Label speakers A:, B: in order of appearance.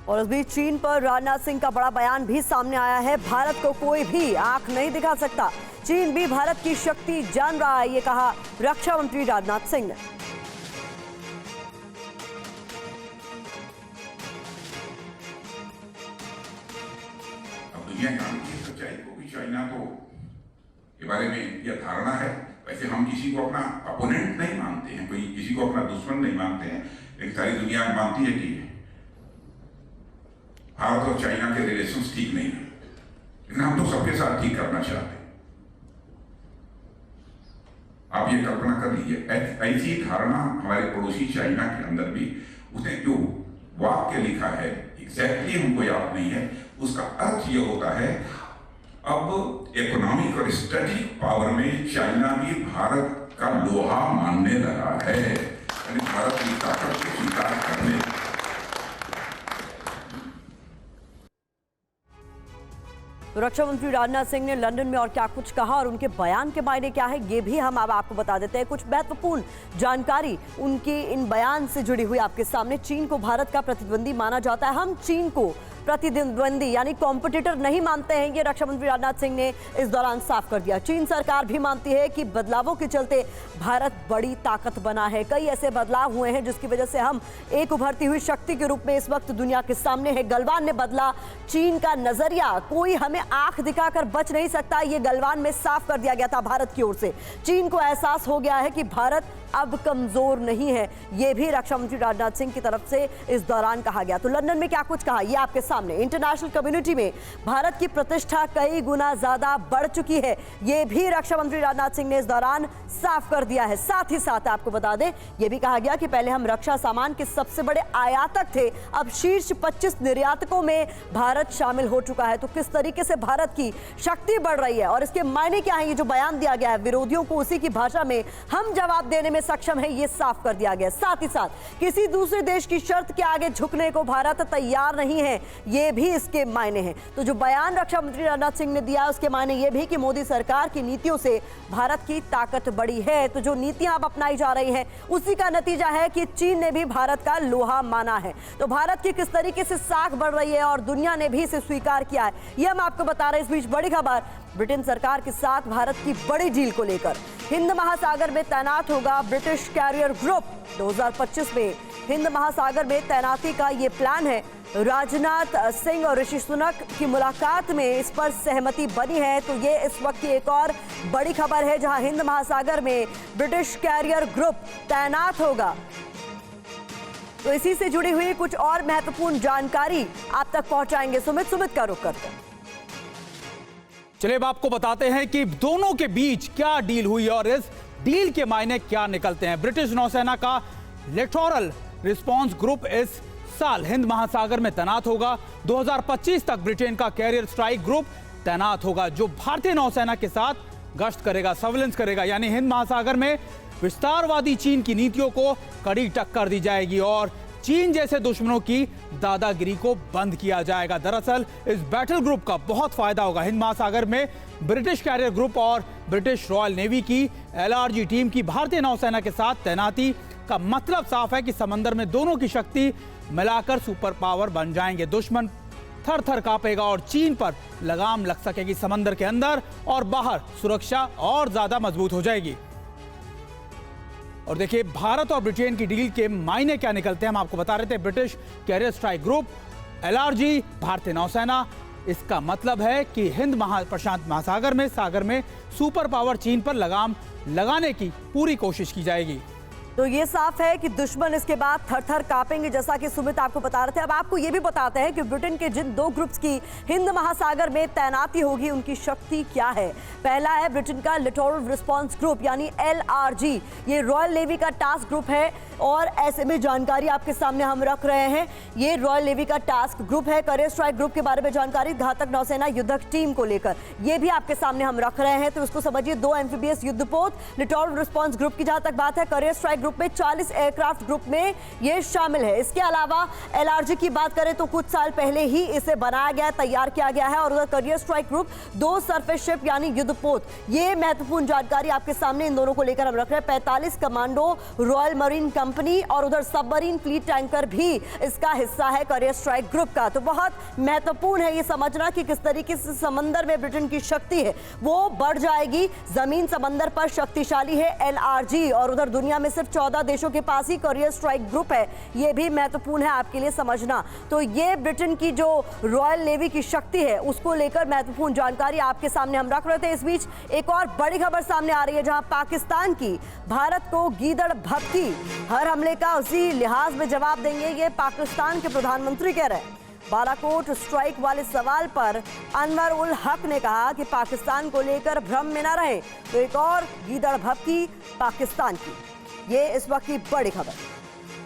A: और इस बीच चीन पर राजनाथ सिंह का बड़ा बयान भी सामने आया है। भारत को कोई भी आंख नहीं दिखा सकता, चीन भी भारत की शक्ति जान रहा है, ये कहा रक्षा मंत्री राजनाथ सिंह ने।
B: अब दुनिया जानती है सच्चाई को भी, चाइना को के बारे में यह धारणा है। वैसे हम किसी को अपना अपोनेंट नहीं मानते हैं, कोई किसी को अपना दुश्मन नहीं मानते हैं, लेकिन सारी दुनिया मानती है कि भारत और चाइना के रिलेशंस ठीक नहीं है, लेकिन हम तो सबके साथ ठीक करना चाहते हैं। आप ये कल्पना कर लीजिए, ऐसी धारणा हमारे पड़ोसी चाइना के अंदर भी, उसने जो वाक्य लिखा है एग्जैक्टली हमको याद नहीं है, उसका अर्थ ये होता है अब इकोनॉमिक और स्ट्रेटेजिक पावर में चाइना भी भारत का लोहा मानने लगा है, यानी भारत की ताकत को स्वीकार करने।
A: तो रक्षा मंत्री राजनाथ सिंह ने लंदन में और क्या कुछ कहा और उनके बयान के मायने क्या है, ये भी हम अब आपको बता देते हैं। कुछ महत्वपूर्ण जानकारी उनके इन बयान से जुड़ी हुई आपके सामने। चीन को भारत का प्रतिद्वंदी माना जाता है, हम चीन को प्रतिद्वंदी यानी कॉम्पिटिटर नहीं मानते हैं, ये रक्षा मंत्री राजनाथ सिंह ने इस दौरान साफ कर दिया। चीन सरकार भी मानती है कि बदलावों के चलते भारत बड़ी ताकत बना है। कई ऐसे बदलाव हुए हैं जिसकी वजह से हम एक उभरती हुई शक्ति के रूप में इस वक्त दुनिया के सामने है। गलवान ने बदला चीन का नजरिया, कोई हमें आंख दिखाकर बच नहीं सकता, ये गलवान में साफ कर दिया गया था भारत की ओर से। चीन को एहसास हो गया है कि भारत अब कमजोर नहीं है, ये भी रक्षा मंत्री राजनाथ सिंह की तरफ से इस दौरान कहा गया। तो लंदन में क्या कुछ कहा, ये आपके सामने। इंटरनेशनल कम्युनिटी में भारत की प्रतिष्ठा कई गुना ज्यादा बढ़ चुकी है, ये भी रक्षा मंत्री राजनाथ सिंह ने इस दौरान साफ कर दिया है। साथ ही साथ आपको बता दें, यह भी कहा गया कि पहले हम रक्षा सामान के सबसे बड़े आयातक थे, अब शीर्ष 25 निर्यातकों में भारत शामिल हो चुका है। तो किस तरीके से भारत की शक्ति बढ़ रही है और इसके मायने क्या है, ये जो बयान दिया गया है, विरोधियों को उसी की भाषा में हम जवाब देने में सक्षम है, ये साफ कर दिया गया। साथ ही साथ किसी दूसरे देश की शर्त के आगे झुकने को भारत तैयार नहीं है, ये भी इसके मायने हैं। तो जो बयान रक्षा मंत्री राजनाथ सिंह ने दिया उसके मायने ये भी कि मोदी सरकार की नीतियों से भारत की ताकत बढ़ी है। तो जो नीतियां अब अपनाई जा रही हैं उसी का नतीजा है कि चीन ने भी भारत का लोहा माना है। तो भारत की किस तरीके से साख बढ़ रही है और दुनिया ने भी इसे स्वीकार किया है, ये हम आपको बता रहे हैं। इस बीच बड़ी खबर, ब्रिटेन सरकार के साथ भारत की बड़ी डील को लेकर। हिंद महासागर में तैनात होगा ब्रिटिश कैरियर ग्रुप। 2025 में हिंद महासागर में तैनाती का ये प्लान है। राजनाथ सिंह और ऋषि सुनक की मुलाकात में इस पर सहमति बनी है। तो ये इस वक्त की एक और बड़ी खबर है, जहां हिंद महासागर में ब्रिटिश कैरियर ग्रुप तैनात होगा। तो इसी से जुड़ी हुई कुछ और महत्वपूर्ण जानकारी आप तक पहुंचाएंगे। सुमित का रुख करते हैं।
C: चलिए अब आपको बताते हैं कि दोनों के बीच क्या डील हुई और इस डील के मायने क्या निकलते हैं। ब्रिटिश नौसेना का लिटोरल रिस्पांस ग्रुप इस साल हिंद महासागर में तैनात होगा। 2025 तक ब्रिटेन का कैरियर स्ट्राइक ग्रुप तैनात होगा, जो भारतीय नौसेना के साथ गश्त करेगा, सर्विलेंस करेगा। यानी हिंद महासागर में विस्तारवादी चीन की नीतियों को कड़ी टक्कर दी जाएगी और चीन जैसे दुश्मनों की दादागिरी को बंद किया जाएगा। दरअसल इस बैटल ग्रुप का बहुत फायदा होगा। हिंद महासागर में ब्रिटिश कैरियर ग्रुप और ब्रिटिश रॉयल नेवी की LRG टीम की भारतीय नौसेना के साथ तैनाती का मतलब साफ है कि समंदर में दोनों की शक्ति मिलाकर सुपर पावर बन जाएंगे। दुश्मन थर थर कांपेगा और चीन पर लगाम लग सकेगी। समंदर के अंदर और बाहर सुरक्षा और ज्यादा मजबूत हो जाएगी। और देखिए भारत और ब्रिटेन की डील के मायने क्या निकलते हैं, हम आपको बता रहे थे। British carrier strike group, LRG, भारतीय नौसेना, इसका मतलब है कि हिंद प्रशांत महासागर में सुपर पावर चीन पर लगाम लगाने की पूरी कोशिश की जाएगी।
A: तो ये साफ है कि दुश्मन इसके बाद थर थर कांपेंगे, जैसा कि सुमित आपको बता रहे थे। अब आपको ये भी बताते हैं कि ब्रिटेन के जिन दो ग्रुप्स की हिंद महासागर में तैनाती होगी उनकी शक्ति क्या है। पहला है ब्रिटेन का लिटोरल रिस्पांस ग्रुप यानी LRG, ये रॉयल नेवी का टास्क ग्रुप है और ऐसे में जानकारी आपके सामने हम रख रहे हैं। ये रॉयल नेवी का टास्क ग्रुप है। कैरियर स्ट्राइक ग्रुप के बारे में जानकारी घातक नौसेना युद्धक टीम को लेकर ये भी आपके सामने हम रख रहे हैं। तो इसको समझिए, 2 एम्फीबियस युद्धपोत। लिटोरल रिस्पांस ग्रुप की जहां तक बात है, कैरियर स्ट्राइक ग्रुप में 40 एयरक्राफ्ट ग्रुप में ये शामिल है। इसके अलावा LRG की बात करें तो कुछ साल पहले ही इसे बनाया गया, तैयार किया गया है। और उधर career strike group 2 surface ship यानी युद्धपोत, ये महत्वपूर्ण जानकारी आपके सामने इन दोनों को लेकर हम रख रहे हैं। 45 कमांडो रॉयल मरीन कंपनी और उधर सबमरीन फ्लीट टैंकर भी इसका हिस्सा है करियर स्ट्राइक ग्रुप का। तो बहुत महत्वपूर्ण है ये समझना कि किस तरीके से समंदर में ब्रिटेन की शक्ति है वो बढ़ जाएगी। जमीन समंदर पर शक्तिशाली है LRG और उधर दुनिया में सिर्फ 14 देशों के पास ही करियर स्ट्राइक ग्रुप है, ये भी महत्वपूर्ण है आपके लिए समझना। तो ये ब्रिटेन की जो रॉयल नेवी की शक्ति है उसको लेकर महत्वपूर्ण जानकारी आपके सामने हम रख रहे थे। इस बीच एक और बड़ी खबर सामने आ रही है जहां पाकिस्तान की भारत को गीदड़ भभकी, हर हमले का उसी लिहाज में जवाब देंगे, ये पाकिस्तान के प्रधानमंत्री कह रहे हैं। बालाकोट स्ट्राइक वाले सवाल पर अनवर उल हक ने कहा कि पाकिस्तान को लेकर भ्रम में न रहे। तो एक और गीदड़ भभकी पाकिस्तान की, ये इस वक्त की बड़ी खबर।